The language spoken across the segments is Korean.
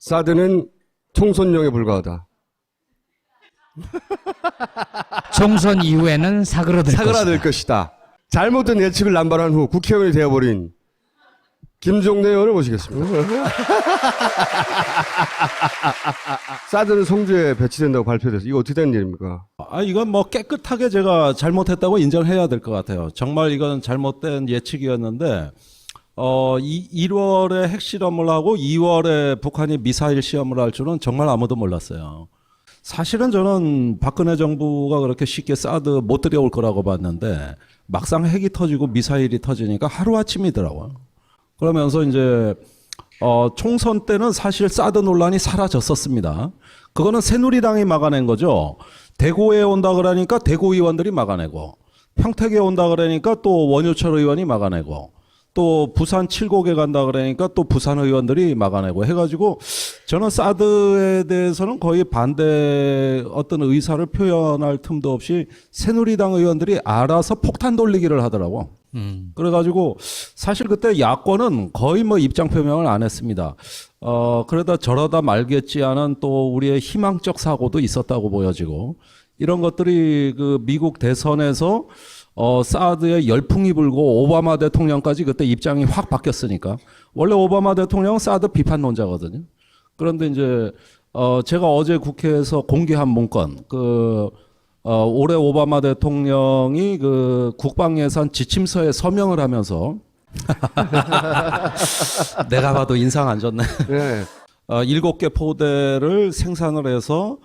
사드는 총선용에 불과하다. 총선 이후에는 사그라들 것이다. 잘못된 예측을 남발한 후 국회의원이 되어버린 김종대 의원을 모시겠습니다. 사드는 성주에 배치된다고 발표돼서 이거 어떻게 된 일입니까? 이건 뭐 깨끗하게 제가 잘못했다고 인정해야 될 것 같아요. 정말 이건 잘못된 예측이었는데 1월에 핵실험을 하고 2월에 북한이 미사일 시험을 할 줄은 정말 아무도 몰랐어요. 사실은 저는 박근혜 정부가 그렇게 쉽게 사드 못 들여올 거라고 봤는데 막상 핵이 터지고 미사일이 터지니까 하루아침이더라고요. 그러면서 이제 총선 때는 사실 사드 논란이 사라졌었습니다. 그거는 새누리당이 막아낸 거죠. 대구에 온다 그러니까 대구 의원들이 막아내고, 평택에 온다 그러니까 또 원유철 의원이 막아내고, 또 부산 칠곡에 간다 그러니까 또 부산 의원들이 막아내고 해가지고, 저는 사드에 대해서는 거의 반대 어떤 의사를 표현할 틈도 없이 새누리당 의원들이 알아서 폭탄 돌리기를 하더라고. 그래가지고 사실 그때 야권은 거의 뭐 입장 표명을 안 했습니다. 그러다 저러다 말겠지 하는 또 우리의 희망적 사고도 있었다고 보여지고, 이런 것들이 그 미국 대선에서 사드에 열풍이 불고 오바마 대통령까지 그때 입장이 확 바뀌었으니까. 원래 오바마 대통령은 사드 비판론자거든요. 그런데 이제 제가 어제 국회에서 공개한 문건, 올해 오바마 대통령이 그 국방예산 지침서에 서명을 하면서 내가 봐도 인상 안 좋네. 네. 7개 포대를 생산을 해서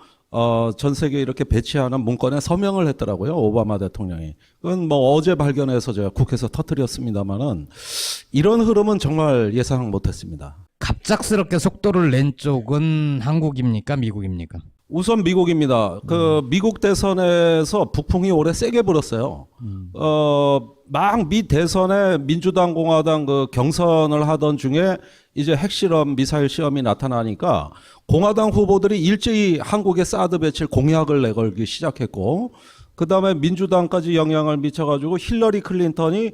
전 세계에 이렇게 배치하는 문건에 서명을 했더라고요, 오바마 대통령이. 그건 뭐 어제 발견해서 제가 국회에서 터뜨렸습니다만은, 이런 흐름은 정말 예상 못했습니다. 갑작스럽게 속도를 낸 쪽은 한국입니까, 미국입니까? 우선 미국입니다. 그 미국 대선에서 북풍이 올해 세게 불었어요. 막 미 대선에 민주당 공화당 그 경선을 하던 중에 이제 핵실험 미사일 시험이 나타나니까 공화당 후보들이 일제히 한국의 사드 배치를 공약을 내걸기 시작했고, 그다음에 민주당까지 영향을 미쳐가지고 힐러리 클린턴이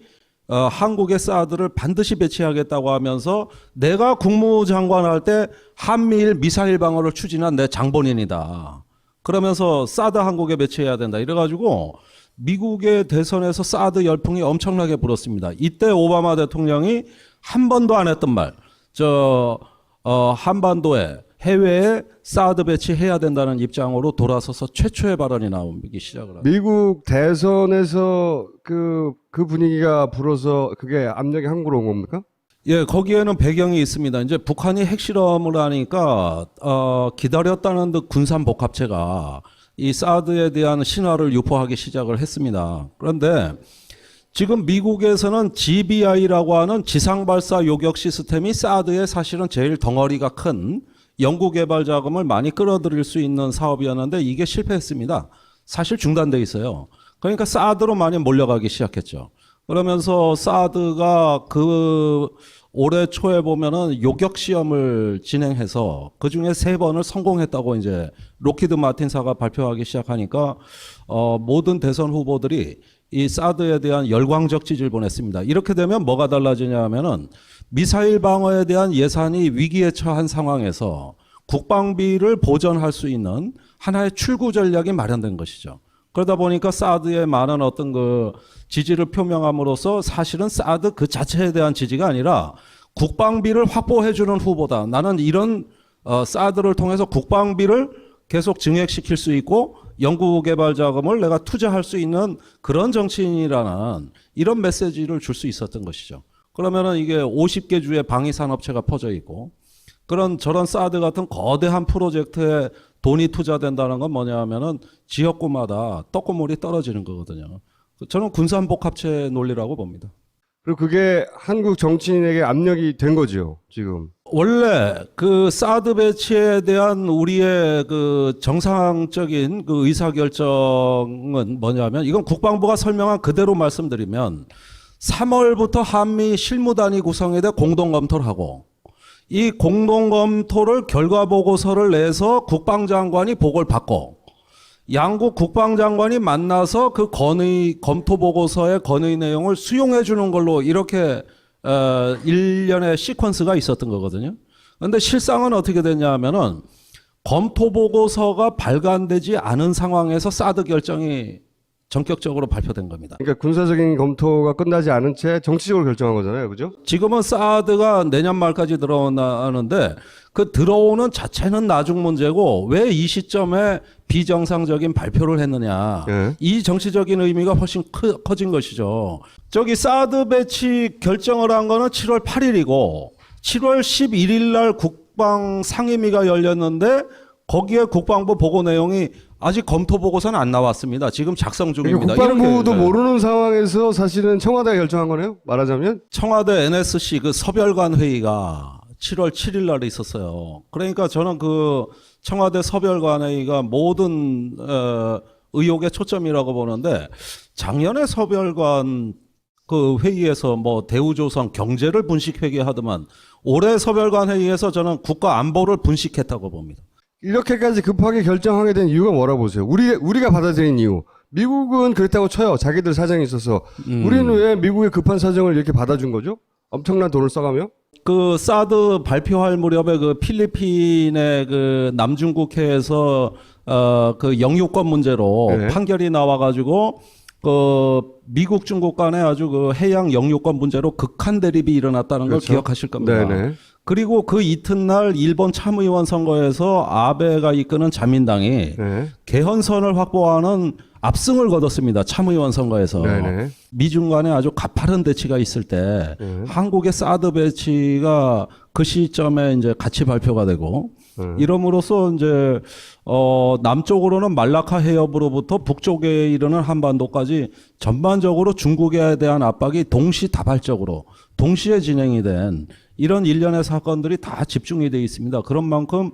한국의 사드를 반드시 배치하겠다고 하면서 내가 국무장관 할 때 한미일 미사일 방어를 추진한 내 장본인이다. 그러면서 사드 한국에 배치해야 된다. 이래가지고 미국의 대선에서 사드 열풍이 엄청나게 불었습니다. 이때 오바마 대통령이 한 번도 안 했던 말, 한반도에 해외에 사드 배치해야 된다는 입장으로 돌아서서 최초의 발언이 나오기 시작을 합니다. 미국 대선에서 그 분위기가 불어서 그게 압력이 한국으로 온 겁니까? 예, 거기에는 배경이 있습니다. 이제 북한이 핵실험을 하니까 기다렸다는 듯 군산 복합체가 이 사드에 대한 신화를 유포하기 시작을 했습니다. 그런데 지금 미국에서는 GBI라고 하는 지상발사 요격 시스템이 사드에 사실은 제일 덩어리가 큰 연구개발 자금을 많이 끌어들일 수 있는 사업이었는데 이게 실패했습니다. 사실 중단돼 있어요. 그러니까 사드로 많이 몰려가기 시작했죠. 그러면서 사드가 올해 초에 보면은 요격 시험을 진행해서 그 중에 3번을 성공했다고 이제 록히드 마틴사가 발표하기 시작하니까 모든 대선 후보들이 이 사드에 대한 열광적 지지를 보냈습니다. 이렇게 되면 뭐가 달라지냐 하면은 미사일 방어에 대한 예산이 위기에 처한 상황에서 국방비를 보전할 수 있는 하나의 출구 전략이 마련된 것이죠. 그러다 보니까 사드에 많은 어떤 그 지지를 표명함으로써 사실은 사드 그 자체에 대한 지지가 아니라 국방비를 확보해주는 후보다. 나는 이런 사드를 통해서 국방비를 계속 증액시킬 수 있고 연구개발 자금을 내가 투자할 수 있는 그런 정치인이라는 이런 메시지를 줄 수 있었던 것이죠. 그러면은 이게 50개 주의 방위산업체가 퍼져 있고 저런 사드 같은 거대한 프로젝트에 돈이 투자된다는 건 뭐냐 하면은 지역구마다 떡고물이 떨어지는 거거든요. 저는 군산복합체 논리라고 봅니다. 그리고 그게 한국 정치인에게 압력이 된 거죠, 지금. 원래 그 사드 배치에 대한 우리의 그 정상적인 그 의사결정은 뭐냐면, 이건 국방부가 설명한 그대로 말씀드리면 3월부터 한미 실무단위 구성에 대해 공동검토를 하고, 이 공동검토를 결과보고서를 내서 국방장관이 보고를 받고, 양국 국방장관이 만나서 그 검토보고서의 건의 내용을 수용해 주는 걸로 이렇게 일련의 시퀀스가 있었던 거거든요. 그런데 실상은 어떻게 됐냐면은 검토 보고서가 발간되지 않은 상황에서 사드 결정이 전격적으로 발표된 겁니다. 그러니까 군사적인 검토가 끝나지 않은 채 정치적으로 결정한 거잖아요, 그죠? 지금은 사드가 내년 말까지 들어오는데 그 들어오는 자체는 나중 문제고 왜 이 시점에 비정상적인 발표를 했느냐. 예. 이 정치적인 의미가 훨씬 커진 것이죠. 저기 사드 배치 결정을 한 거는 7월 8일이고 7월 11일 날 국방 상임위가 열렸는데 거기에 국방부 보고 내용이 아직 검토 보고서는 안 나왔습니다. 지금 작성 중입니다. 그러니까 국방부도 이렇게, 모르는 상황에서 사실은 청와대가 결정한 거네요. 말하자면. 청와대 NSC 그 서별관 회의가 7월 7일 날에 있었어요. 그러니까 저는 그 청와대 서별관 회의가 모든 의혹의 초점이라고 보는데 작년에 서별관 그 회의에서 뭐 대우조선 경제를 분식회계 하더만 올해 서별관 회의에서 저는 국가 안보를 분식했다고 봅니다. 이렇게까지 급하게 결정하게 된 이유가 뭐라고 보세요? 우리가 받아들인 이유. 미국은 그랬다고 쳐요. 자기들 사정이 있어서. 우리는 왜 미국의 급한 사정을 이렇게 받아준 거죠? 엄청난 돈을 써가며? 그 사드 발표할 무렵에 그 필리핀의 그 남중국해에서 그 영유권 문제로 네. 판결이 나와가지고 그 미국 중국 간에 아주 그 해양 영유권 문제로 극한 대립이 일어났다는 그렇죠. 걸 기억하실 겁니다. 네네. 그리고 그 이튿날 일본 참의원 선거에서 아베가 이끄는 자민당이 네. 개헌선을 확보하는 압승을 거뒀습니다. 참의원 선거에서. 네네. 미중 간에 아주 가파른 대치가 있을 때 한국의 사드 배치가 그 시점에 이제 같이 발표가 되고 이름으로써 이제 남쪽으로는 말라카 해협으로부터 북쪽에 이르는 한반도까지 전반적으로 중국에 대한 압박이 동시다발적으로 동시에 진행이 된 이런 일련의 사건들이 다 집중이 되어 있습니다. 그런 만큼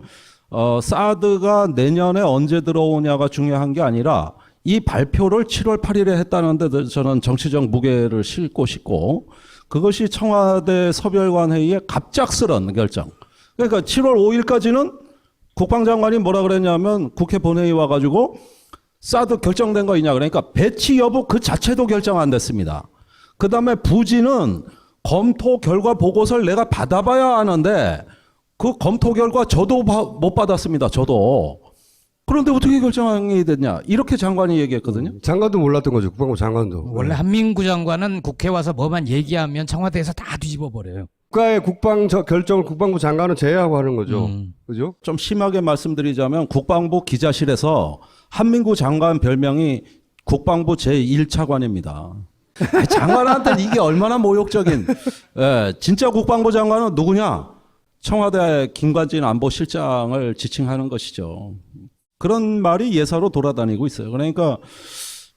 사드가 내년에 언제 들어오냐가 중요한 게 아니라 이 발표를 7월 8일에 했다는 데 저는 정치적 무게를 싣고 싶고 그것이 청와대 서별관 회의의 갑작스런 결정. 그러니까 7월 5일까지는 국방장관이 뭐라 그랬냐면 국회 본회의 와가지고 사드 결정된 거 있냐 그러니까 배치 여부 그 자체도 결정 안 됐습니다. 그 다음에 부지는 검토 결과 보고서를 내가 받아봐야 하는데 그 검토 결과 저도 못 받았습니다. 저도. 그런데 어떻게 결정이 됐냐 이렇게 장관이 얘기했거든요. 장관도 몰랐던 거죠. 국방부 장관도. 원래 한민구 장관은 국회 와서 뭐만 얘기하면 청와대에서 다 뒤집어 버려요. 국가의 국방 결정을 국방부 장관은 제외하고 하는 거죠. 그죠? 좀 심하게 말씀드리자면 국방부 기자실에서 한민구 장관 별명이 국방부 제1차관입니다. 장관한테는 이게 얼마나 모욕적인. 예, 진짜 국방부 장관은 누구냐? 청와대 김관진 안보실장을 지칭하는 것이죠. 그런 말이 예사로 돌아다니고 있어요. 그러니까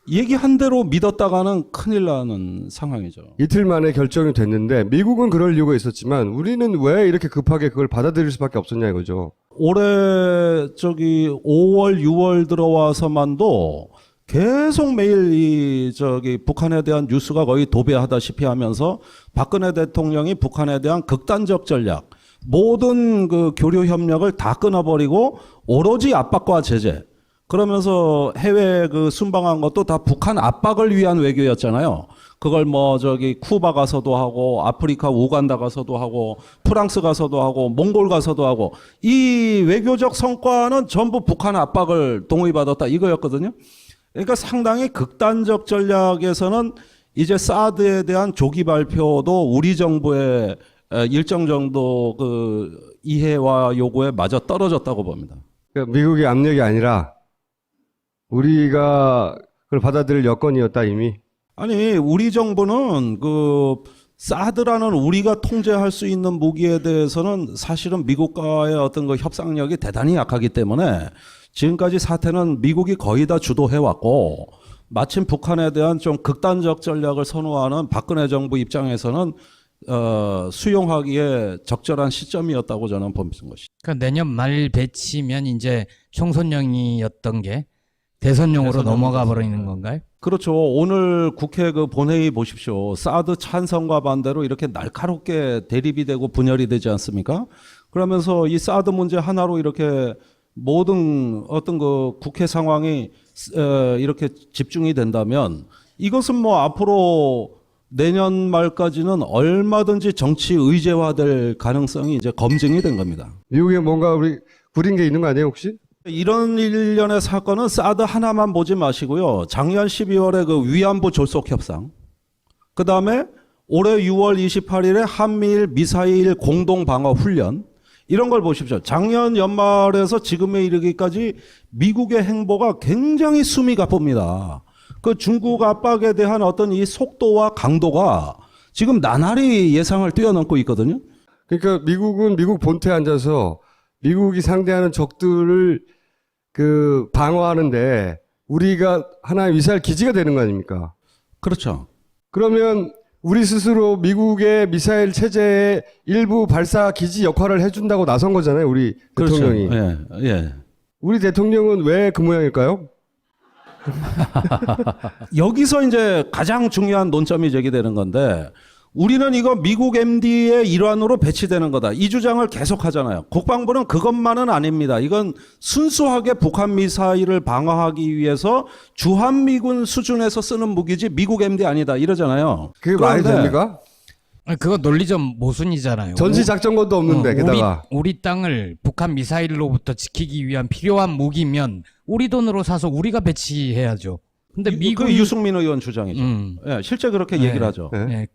얘기한 대로 믿었다가는 큰일 나는 상황이죠. 이틀 만에 결정이 됐는데 미국은 그럴 이유가 있었지만 우리는 왜 이렇게 급하게 그걸 받아들일 수밖에 없었냐 이거죠. 올해 저기 5월, 6월 들어와서만도 계속 매일 이 저기 북한에 대한 뉴스가 거의 도배하다시피 하면서 박근혜 대통령이 북한에 대한 극단적 전략, 모든 그 교류 협력을 다 끊어버리고 오로지 압박과 제재. 그러면서 해외 그 순방한 것도 다 북한 압박을 위한 외교였잖아요. 그걸 뭐 저기 쿠바 가서도 하고 아프리카 우간다 가서도 하고 프랑스 가서도 하고 몽골 가서도 하고 이 외교적 성과는 전부 북한 압박을 동의받았다 이거였거든요. 그러니까 상당히 극단적 전략에서는 이제 사드에 대한 조기 발표도 우리 정부의 일정 정도 그 이해와 요구에 맞아 떨어졌다고 봅니다. 그러니까 미국의 압력이 아니라 우리가 그걸 받아들일 여건이었다 이미. 아니 우리 정부는 그 사드라는 우리가 통제할 수 있는 무기에 대해서는 사실은 미국과의 어떤 그 협상력이 대단히 약하기 때문에 지금까지 사태는 미국이 거의 다 주도해 왔고 마침 북한에 대한 좀 극단적 전략을 선호하는 박근혜 정부 입장에서는 수용하기에 적절한 시점이었다고 저는 보는 것이죠. 그러니까 내년 말 배치면 이제 총선용이었던 게 대선용으로 넘어가 버리는 건가요? 그렇죠. 오늘 국회 그 본회의 보십시오. 사드 찬성과 반대로 이렇게 날카롭게 대립이 되고 분열이 되지 않습니까? 그러면서 이 사드 문제 하나로 이렇게 모든 어떤 그 국회 상황이 이렇게 집중이 된다면 이것은 뭐 앞으로 내년 말까지는 얼마든지 정치 의제화될 가능성이 이제 검증이 된 겁니다. 미국에 뭔가 우리 구린 게 있는 거 아니에요 혹시? 이런 일련의 사건은 사드 하나만 보지 마시고요. 작년 12월에 그 위안부 졸속 협상, 그 다음에 올해 6월 28일에 한미일 미사일 공동 방어 훈련, 이런 걸 보십시오. 작년 연말에서 지금에 이르기까지 미국의 행보가 굉장히 숨이 가쁩니다. 그 중국 압박에 대한 어떤 이 속도와 강도가 지금 나날이 예상을 뛰어넘고 있거든요. 그러니까 미국은 미국 본토에 앉아서 미국이 상대하는 적들을 그 방어하는데 우리가 하나의 미사일 기지가 되는 거 아닙니까? 그렇죠. 그러면 우리 스스로 미국의 미사일 체제의 일부 발사 기지 역할을 해준다고 나선 거잖아요, 우리 대통령이. 그렇죠. 예, 예. 우리 대통령은 왜 그 모양일까요? 여기서 이제 가장 중요한 논점이 제기되는 건데, 우리는 이거 미국 MD의 일환으로 배치되는 거다, 이 주장을 계속 하잖아요. 국방부는 그것만은 아닙니다. 이건 순수하게 북한 미사일을 방어하기 위해서 주한미군 수준에서 쓰는 무기지 미국 MD 아니다 이러잖아요. 그게 말이 그런데 됩니까? 아니, 그거 논리적 모순이잖아요. 전시작전권도 없는데 게다가. 우리 땅을 북한 미사일로부터 지키기 위한 필요한 무기면 우리 돈으로 사서 우리가 배치해야죠. 근데 미국 그 유승민 의원 주장이죠. 음. 예, 실제 그렇게 얘기를 하죠. 네. 예.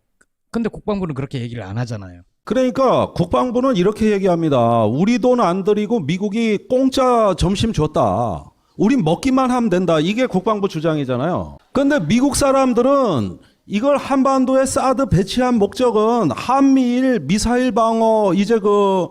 근데 국방부는 그렇게 얘기를 안 하잖아요. 그러니까 국방부는 이렇게 얘기합니다. 우리 돈 안 들이고 미국이 공짜 점심 줬다, 우린 먹기만 하면 된다, 이게 국방부 주장이잖아요. 그런데 미국 사람들은 이걸 한반도에 사드 배치한 목적은 한미일 미사일 방어, 이제 그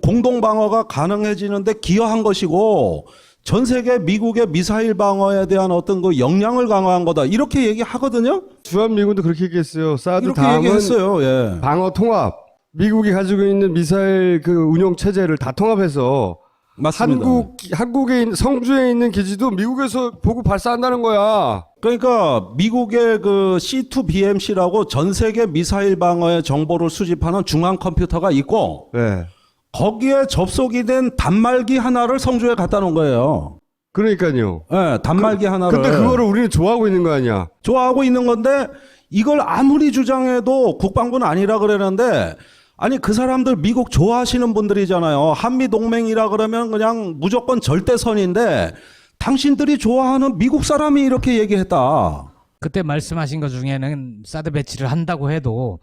공동 방어가 가능해지는데 기여한 것이고, 전 세계 미국의 미사일 방어에 대한 어떤 그 역량을 강화한 거다, 이렇게 얘기하거든요. 주한미군도 그렇게 얘기했어요. 사드 이렇게 다음은 얘기했어요. 예. 방어 통합. 미국이 가지고 있는 미사일 그 운용 체제를 다 통합해서 맞습니다. 한국에 있는 성주에 있는 기지도 미국에서 보고 발사한다는 거야. 그러니까 미국의 그 C2BMC라고 전 세계 미사일 방어의 정보를 수집하는 중앙 컴퓨터가 있고, 네. 거기에 접속이 된 단말기 하나를 성주에 갖다 놓은 거예요. 그러니까요. 예, 단말기 하나를. 근데 그거를 우리는 좋아하고 있는 거 아니야? 좋아하고 있는 건데, 이걸 아무리 주장해도 국방부는 아니라 그러는데, 아니 그 사람들 미국 좋아하시는 분들이잖아요. 한미 동맹이라 그러면 그냥 무조건 절대선인데, 당신들이 좋아하는 미국 사람이 이렇게 얘기했다. 그때 말씀하신 것 중에는 사드 배치를 한다고 해도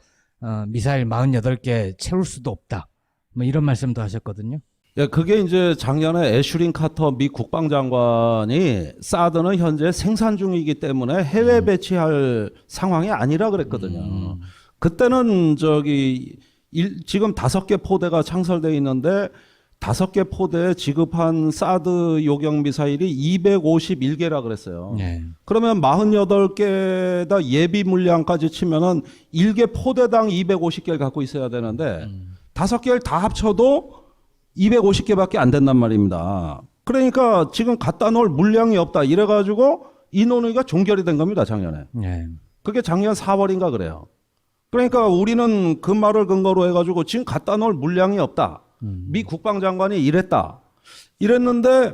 미사일 48개 채울 수도 없다, 뭐 이런 말씀도 하셨거든요. 예, 그게 이제 작년에 애슈린 카터 미 국방장관이 사드는 현재 생산 중이기 때문에 해외 배치할 상황이 아니라 그랬거든요. 그때는 지금 5개 포대가 창설되어 있는데 5개 포대에 지급한 사드 요격 미사일이 251개라 그랬어요. 네. 그러면 48개다 예비 물량까지 치면은 1개 포대당 250개를 갖고 있어야 되는데 5개를 다 합쳐도 250개밖에 안 된단 말입니다. 그러니까 지금 갖다 놓을 물량이 없다, 이래가지고 이 논의가 종결이 된 겁니다, 작년에. 네. 그게 작년 4월인가 그래요. 그러니까 우리는 그 말을 근거로 해가지고 지금 갖다 놓을 물량이 없다, 미 국방장관이 이랬는데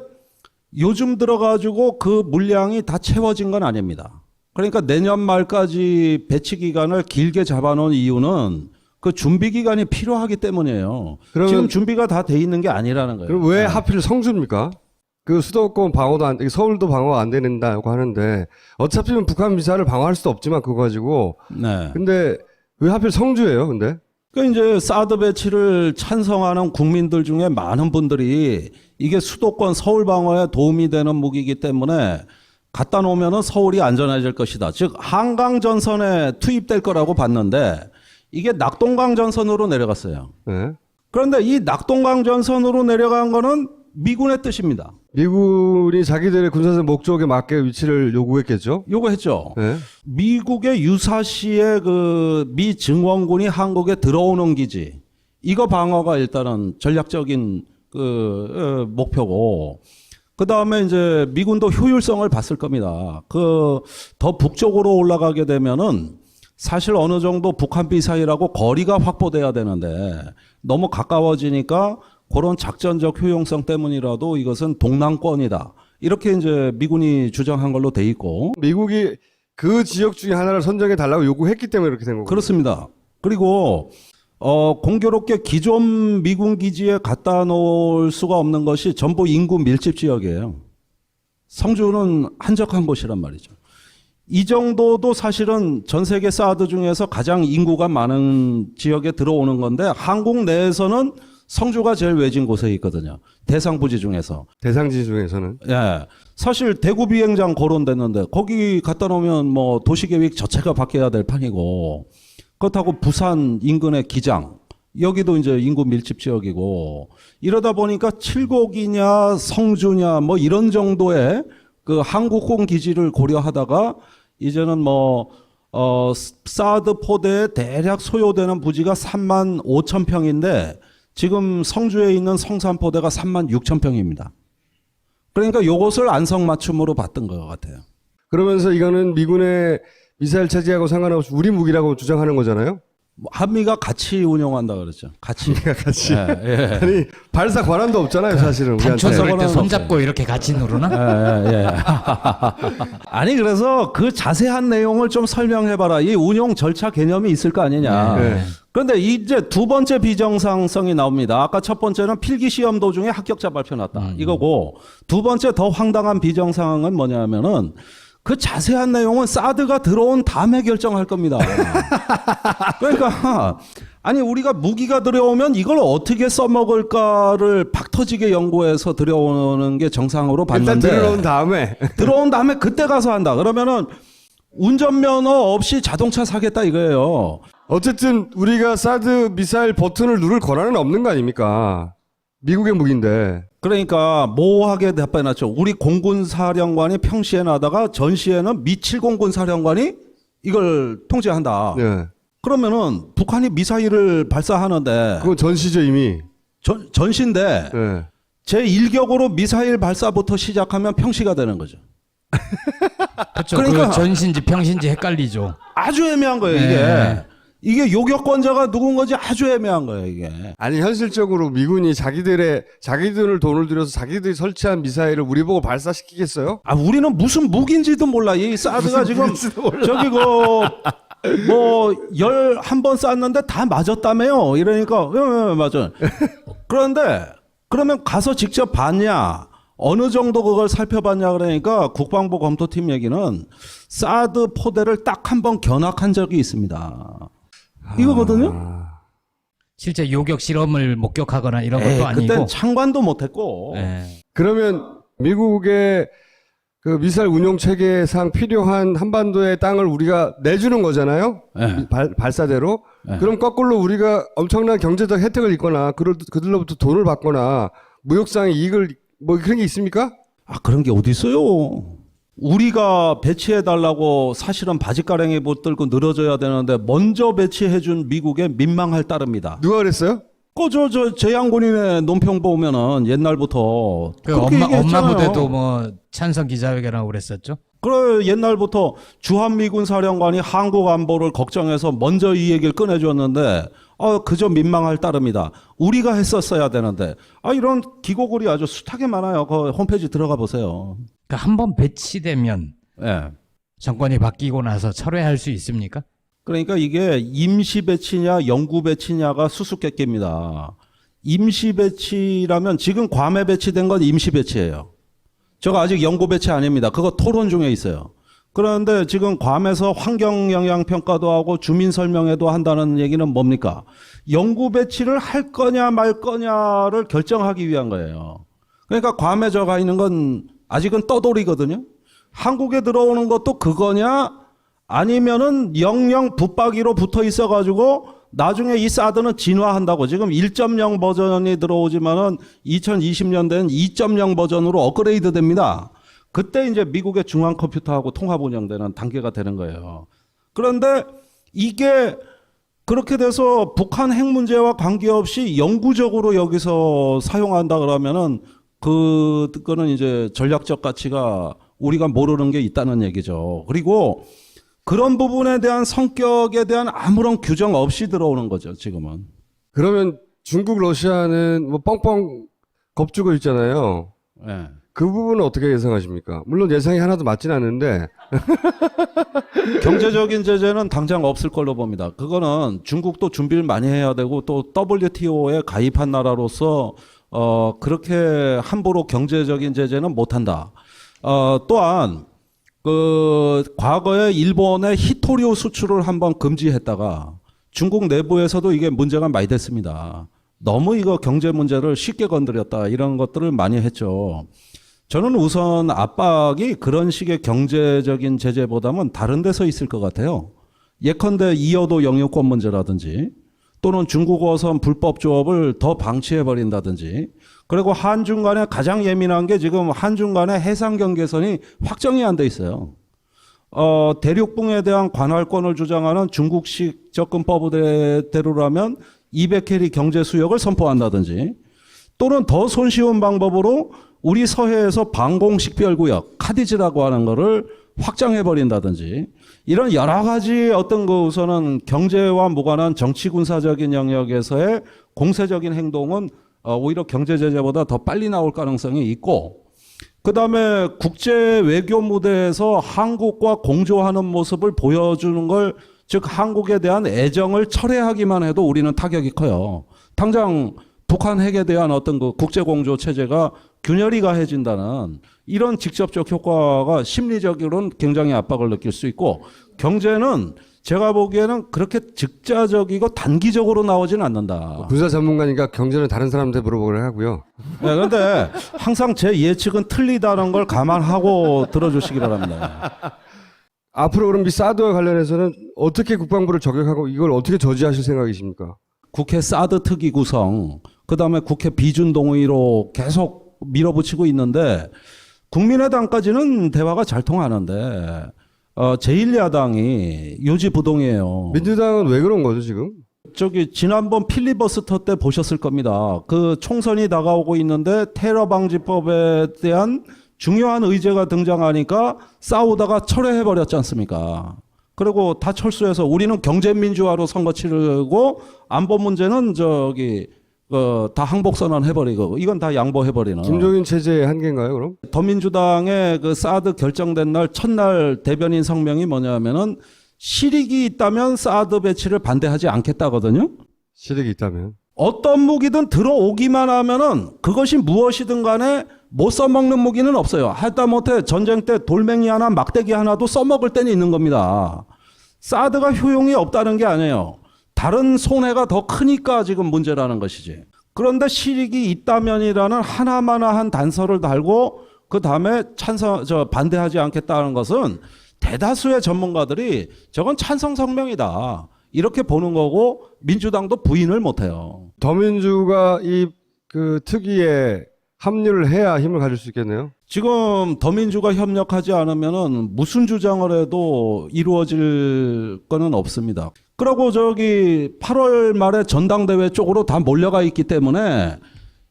요즘 들어가지고 그 물량이 다 채워진 건 아닙니다. 그러니까 내년 말까지 배치 기간을 길게 잡아놓은 이유는 그 준비 기간이 필요하기 때문이에요. 지금 준비가 다 돼 있는 게 아니라는 거예요. 그럼 왜 하필 성주입니까? 그 수도권 방어도 서울도 방어가 안 된다고 하는데 어차피는 북한 미사일을 방어할 수도 없지만 그거 가지고. 네. 근데 왜 하필 성주예요, 근데? 그 이제 사드 배치를 찬성하는 국민들 중에 많은 분들이 이게 수도권 서울 방어에 도움이 되는 무기이기 때문에 갖다 놓으면은 서울이 안전해질 것이다, 즉 한강 전선에 투입될 거라고 봤는데 이게 낙동강 전선으로 내려갔어요. 네. 그런데 이 낙동강 전선으로 내려간 거는 미군의 뜻입니다. 미군이 자기들의 군사적 목적에 맞게 위치를 요구했겠죠? 요구했죠. 네. 미국의 유사시에 그 미 증원군이 한국에 들어오는 기지, 이거 방어가 일단은 전략적인 그 목표고, 그 다음에 이제 미군도 효율성을 봤을 겁니다. 그 더 북쪽으로 올라가게 되면은 사실 어느 정도 북한 미사일하고 거리가 확보돼야 되는데 너무 가까워지니까 그런 작전적 효용성 때문이라도 이것은 동남권이다, 이렇게 이제 미군이 주장한 걸로 돼 있고. 미국이 그 지역 중에 하나를 선정해 달라고 요구했기 때문에 그렇게 된 거고. 그렇습니다. 그리고 공교롭게 기존 미군 기지에 갖다 놓을 수가 없는 것이 전부 인구 밀집 지역이에요. 성주는 한적한 곳이란 말이죠. 이 정도도 사실은 전 세계 사드 중에서 가장 인구가 많은 지역에 들어오는 건데 한국 내에서는 성주가 제일 외진 곳에 있거든요. 대상 부지 중에서. 대상지 중에서는. 예. 사실 대구 비행장 거론됐는데 거기 갖다 놓으면 뭐 도시계획 자체가 바뀌어야 될 판이고 그렇다고 부산 인근의 기장 여기도 이제 인구 밀집 지역이고 이러다 보니까 칠곡이냐 성주냐 뭐 이런 정도의 그 항공권 기지를 고려하다가 이제는 뭐 사드 포대에 대략 소요되는 부지가 3만 5천 평인데 지금 성주에 있는 성산포대가 3만 6천 평입니다. 그러니까 요것을 안성맞춤으로 봤던 것 같아요. 그러면서 이거는 미군의 미사일 체제하고 상관없이 우리 무기라고 주장하는 거잖아요. 뭐 한미가 같이 운영한다 그랬죠. 같이. 같이. 예, 예. 아니 발사 권한도 없잖아요, 사실은. 단추 우리한테. 누를 때 손잡고 이렇게 같이 누르나? 예, 예. 아니 그래서 그 자세한 내용을 좀 설명해봐라. 이 운용 절차 개념이 있을 거 아니냐. 네. 그런데 이제 두 번째 비정상성이 나옵니다. 아까 첫 번째는 필기 시험 도중에 합격자 발표 났다. 이거고 두 번째 더 황당한 비정상은 뭐냐면은 그 자세한 내용은 사드가 들어온 다음에 결정할 겁니다. 그러니까 아니 우리가 무기가 들어오면 이걸 어떻게 써먹을까를 박터지게 연구해서 들어오는 게 정상으로 봤는데 일단 들어온 다음에 그때 가서 한다. 그러면은 운전면허 없이 자동차 사겠다 이거예요. 어쨌든 우리가 사드 미사일 버튼을 누를 권한은 없는 거 아닙니까? 미국의 무기인데. 그러니까 모호하게 답변했죠. 우리 공군 사령관이 평시에 나다가 전시에는 미 7공군 사령관이 이걸 통제한다. 네. 그러면은 북한이 미사일을 발사하는데 그건 전시죠 이미. 전시인데 네. 제 1격으로 미사일 발사부터 시작하면 평시가 되는 거죠. 그렇죠. 그러니까 그 전신지 평신지 헷갈리죠. 아주 애매한 거예요, 이게. 네. 이게 요격권자가 누군 건지 아주 애매한 거예요, 이게. 아니 현실적으로 미군이 자기들을 돈을 들여서 자기들이 설치한 미사일을 우리 보고 발사시키겠어요? 아, 우리는 무슨 무기인지도 몰라. 이 사드가 지금 저기 뭐 11번 쐈는데 다 맞았다며요. 이러니까 맞아. 그런데 그러면 가서 직접 봤냐? 어느 정도 그걸 살펴봤냐 그러니까 국방부 검토팀 얘기는 사드 포대를 딱 한 번 견학한 적이 있습니다. 이거거든요. 실제 요격 실험을 목격하거나 이런 것도 아니고. 그땐 참관도 못했고. 네. 그러면 미국의 그 미사일 운용 체계상 필요한 한반도의 땅을 우리가 내주는 거잖아요. 네. 발사대로. 네. 그럼 거꾸로 우리가 엄청난 경제적 혜택을 입거나 그들로부터 돈을 받거나 무역상의 이익을 뭐 그런 게 있습니까? 아, 그런 게 어디 있어요? 우리가 배치해달라고 사실은 바지가랑이 붙들고 늘어져야 되는데 먼저 배치해준 미국에 민망할 따릅니다. 누가 그랬어요? 저 재향군인의 논평 보면은 옛날부터 그 그렇게 엄마 얘기했잖아요. 부대도 뭐 찬성 기자회견하고 그랬었죠. 그래 옛날부터 주한미군 사령관이 한국 안보를 걱정해서 먼저 이 얘기를 꺼내줬는데 그저 민망할 따름이다. 우리가 했었어야 되는데 이런 기고글이 아주 숱하게 많아요. 그 홈페이지 들어가 보세요. 그러니까 한번 배치되면 예. 정권이 바뀌고 나서 철회할 수 있습니까? 그러니까 이게 임시 배치냐 영구 배치냐가 수수께끼입니다. 임시 배치라면 지금 괌에 배치된 건 임시 배치예요. 저거 아직 영구 배치 아닙니다. 그거 토론 중에 있어요. 그런데 지금 괌에서 환경 영향 평가도 하고 주민 설명회도 한다는 얘기는 뭡니까? 영구 배치를 할 거냐 말 거냐를 결정하기 위한 거예요. 그러니까 괌에 저가 있는 건 아직은 떠돌이거든요. 한국에 들어오는 것도 그거냐 아니면은 영영 붙박이로 붙어 있어가지고 나중에 이 사드는 진화한다고 지금 1.0 버전이 들어오지만은 2020년대는 2.0 버전으로 업그레이드 됩니다. 그때 이제 미국의 중앙 컴퓨터하고 통합 운영되는 단계가 되는 거예요. 그런데 이게 그렇게 돼서 북한 핵 문제와 관계없이 영구적으로 여기서 사용한다 그러면은 그거는 이제 전략적 가치가 우리가 모르는 게 있다는 얘기죠. 그리고 그런 부분에 대한 성격에 대한 아무런 규정 없이 들어오는 거죠, 지금은. 그러면 중국, 러시아는 뭐 뻥뻥 겁주고 있잖아요. 예. 그 부분은 어떻게 예상하십니까? 물론 예상이 하나도 맞진 않는데 경제적인 제재는 당장 없을 걸로 봅니다. 그거는 중국도 준비를 많이 해야 되고 또 WTO에 가입한 나라로서 그렇게 함부로 경제적인 제재는 못한다. 또한 그 과거에 일본의 히토리오 수출을 한번 금지했다가 중국 내부에서도 이게 문제가 많이 됐습니다. 너무 이거 경제 문제를 쉽게 건드렸다 이런 것들을 많이 했죠. 저는 우선 압박이 그런 식의 경제적인 제재보다는 다른 데서 있을 것 같아요. 예컨대 이여도 영유권 문제라든지 또는 중국어선 불법 조업을 더 방치해버린다든지 그리고 한중 간에 가장 예민한 게 지금 한중 간의 해상 경계선이 확정이 안 돼 있어요. 대륙붕에 대한 관할권을 주장하는 중국식 접근법대로라면 200캐리 경제 수역을 선포한다든지 또는 더 손쉬운 방법으로 우리 서해에서 방공식별구역 카디즈라고 하는 거를 확장해버린다든지 이런 여러 가지 어떤 그 우선은 경제와 무관한 정치 군사적인 영역에서의 공세적인 행동은 오히려 경제 제재보다 더 빨리 나올 가능성이 있고 그다음에 국제 외교 무대에서 한국과 공조하는 모습을 보여주는 걸 즉 한국에 대한 애정을 철회하기만 해도 우리는 타격이 커요. 당장 북한 핵에 대한 어떤 그 국제 공조 체제가 균열이 가해진다는 이런 직접적 효과가 심리적으로는 굉장히 압박을 느낄 수 있고 경제는 제가 보기에는 그렇게 즉자적이고 단기적으로 나오진 않는다. 군사 전문가니까 경제는 다른 사람한테 물어보기로 하고요. 네, 그런데 항상 제 예측은 틀리다는 걸 감안하고 들어주시기 바랍니다. 앞으로 그럼 이 사드와 관련해서는 어떻게 국방부를 저격하고 이걸 어떻게 저지하실 생각이십니까? 국회 사드 특위 구성, 그다음에 국회 비준 동의로 계속 밀어붙이고 있는데 국민의당까지는 대화가 잘 통하는데 제1야당이 요지부동이에요. 민주당은 왜 그런 거죠 지금? 저기 지난번 필리버스터 때 보셨을 겁니다. 그 총선이 다가오고 있는데 테러 방지법에 대한 중요한 의제가 등장하니까 싸우다가 철회해버렸지 않습니까? 그리고 다 철수해서 우리는 경제민주화로 선거 치르고 안보 문제는 다 항복선언 해버리고 이건 다 양보해버리는. 김종인 체제의 한계인가요 그럼? 더민주당의 그 사드 결정된 날 첫날 대변인 성명이 뭐냐면은 실익이 있다면 사드 배치를 반대하지 않겠다거든요. 실익이 있다면. 어떤 무기든 들어오기만 하면은 그것이 무엇이든 간에 못 써먹는 무기는 없어요. 하다못해 전쟁 때 돌멩이 하나 막대기 하나도 써먹을 때는 있는 겁니다. 사드가 효용이 없다는 게 아니에요. 다른 손해가 더 크니까 지금 문제라는 것이지. 그런데 실익이 있다면이라는 하나마나한 단서를 달고 그 다음에 반대하지 않겠다는 것은 대다수의 전문가들이 저건 찬성 성명이다. 이렇게 보는 거고 민주당도 부인을 못해요. 더민주가 이 그 특위에 합류를 해야 힘을 가질 수 있겠네요. 지금 더민주가 협력하지 않으면은 무슨 주장을 해도 이루어질 거는 없습니다. 그리고 8월 말에 전당대회 쪽으로 다 몰려가 있기 때문에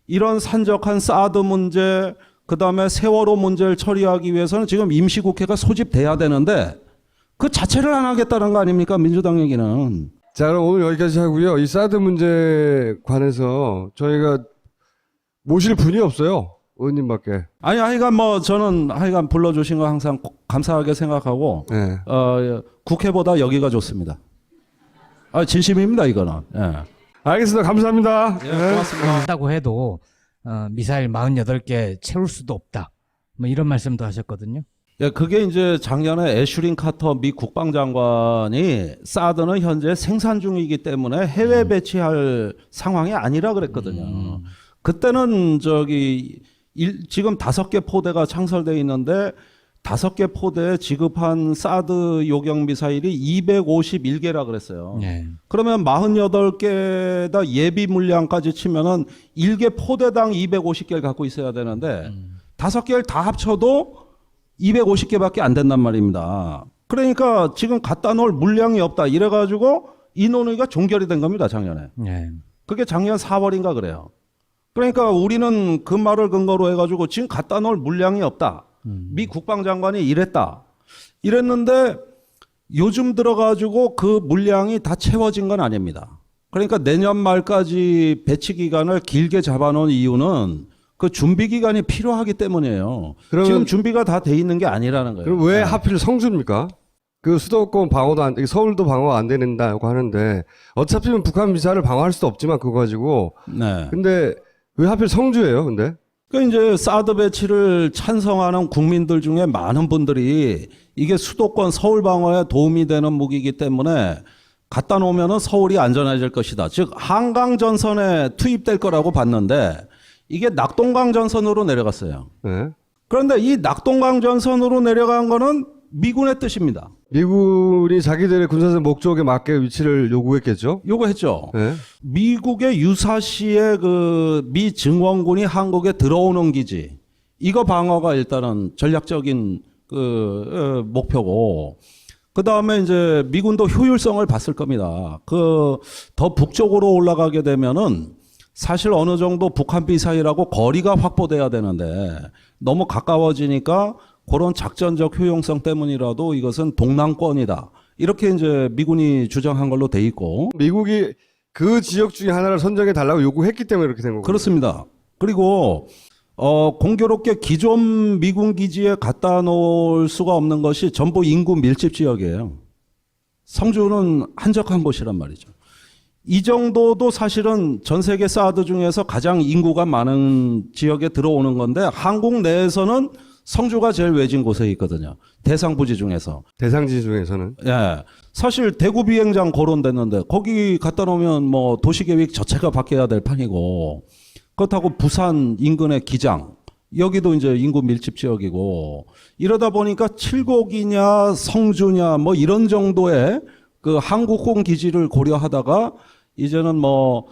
이런 산적한 사드 문제, 그 다음에 세월호 문제를 처리하기 위해서는 지금 임시국회가 소집돼야 되는데 그 자체를 안 하겠다는 거 아닙니까? 민주당 얘기는. 자 그럼 오늘 여기까지 하고요. 이 사드 문제에 관해서 저희가 모실 분이 없어요. 의원님밖에. 아니 하여간 저는 하여간 불러주신 거 항상 감사하게 생각하고 네. 국회보다 여기가 좋습니다. 진심입니다 이거는. 예. 알겠습니다. 감사합니다. 예, 고맙습니다. 한다고 해도 미사일 48개 채울 수도 없다. 뭐 이런 말씀도 하셨거든요. 예, 그게 이제 작년에 애슈린 카터 미 국방장관이 사드는 현재 생산 중이기 때문에 해외 배치할 상황이 아니라 그랬거든요. 그때는 지금 5개 포대가 창설되어 있는데 5개 포대에 지급한 사드 요격 미사일이 251개라 그랬어요. 네. 그러면 48개다 예비 물량까지 치면은 1개 포대당 250개를 갖고 있어야 되는데 5개를 다 합쳐도 250개밖에 안 된단 말입니다. 그러니까 지금 갖다 놓을 물량이 없다. 이래가지고 이 논의가 종결이 된 겁니다, 작년에. 네. 그게 작년 4월인가 그래요. 그러니까 우리는 그 말을 근거로 해가지고 지금 갖다 놓을 물량이 없다. 미 국방장관이 이랬는데 요즘 들어가지고 그 물량이 다 채워진 건 아닙니다. 그러니까 내년 말까지 배치 기간을 길게 잡아놓은 이유는 그 준비 기간이 필요하기 때문이에요. 그러면- 지금 준비가 다 돼 있는 게 아니라는 거예요. 그럼 왜 하필 성주입니까? 그 수도권 방어도 서울도 방어가 안 된다고 하는데 어차피는 북한 미사일을 방어할 수도 없지만 그거 가지고 네. 근데 왜 하필 성주예요? 근데 그 이제 사드 배치를 찬성하는 국민들 중에 많은 분들이 이게 수도권 서울 방어에 도움이 되는 무기이기 때문에 갖다 놓으면은 서울이 안전해질 것이다. 즉 한강 전선에 투입될 거라고 봤는데 이게 낙동강 전선으로 내려갔어요. 네. 그런데 이 낙동강 전선으로 내려간 거는 미군의 뜻입니다. 미군이 자기들의 군사적 목적에 맞게 위치를 요구했겠죠? 요거 했죠. 네. 미국의 유사시에 그 미 증원군이 한국에 들어오는 기지 이거 방어가 일단은 전략적인 그 목표고 그 다음에 이제 미군도 효율성을 봤을 겁니다. 그 더 북쪽으로 올라가게 되면은 사실 어느 정도 북한 미사일하고 거리가 확보돼야 되는데 너무 가까워지니까 그런 작전적 효용성 때문이라도 이것은 동남권이다. 이렇게 이제 미군이 주장한 걸로 돼 있고 미국이 그 지역 중에 하나를 선정해 달라고 요구했기 때문에 이렇게 된 거고. 그렇습니다. 그리고 공교롭게 기존 미군 기지에 갖다 놓을 수가 없는 것이 전부 인구 밀집 지역이에요. 성주는 한적한 곳이란 말이죠. 이 정도도 사실은 전 세계 사드 중에서 가장 인구가 많은 지역에 들어오는 건데 한국 내에서는 성주가 제일 외진 곳에 있거든요. 대상 부지 중에서. 대상지 중에서는. 예. 사실 대구 비행장 거론됐는데 거기 갖다 놓으면 뭐 도시계획 자체가 바뀌어야 될 판이고 그렇다고 부산 인근의 기장 여기도 이제 인구 밀집 지역이고 이러다 보니까 칠곡이냐 성주냐 뭐 이런 정도의 그 항공권 기지를 고려하다가 이제는 뭐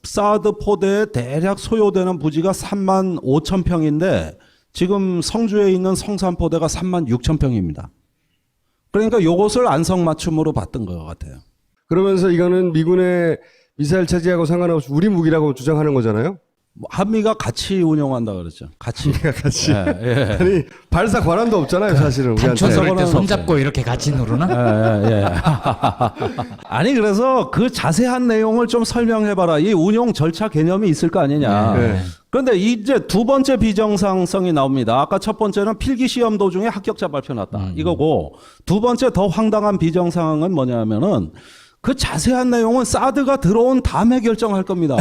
사드 포대에 대략 소요되는 부지가 3만 5천 평인데 지금 성주에 있는 성산포대가 3만 6천 평입니다. 그러니까 요것을 안성맞춤으로 봤던 것 같아요. 그러면서 이거는 미군의 미사일 체제하고 상관없이 우리 무기라고 주장하는 거잖아요? 뭐 한미가 같이 운영한다 그랬죠. 같이. 같이. 예, 예. 아니, 발사 권한도 없잖아요, 사실은. 단총 우리한테. 쏠 때 손잡고 이렇게 같이 누르나? 예, 예. 아니 그래서 그 자세한 내용을 좀 설명해봐라. 이 운용 절차 개념이 있을 거 아니냐. 네. 그런데 이제 두 번째 비정상성이 나옵니다. 아까 첫 번째는 필기 시험 도중에 합격자 발표 났다. 이거고 두 번째 더 황당한 비정상은 뭐냐면은 그 자세한 내용은 사드가 들어온 다음에 결정할 겁니다.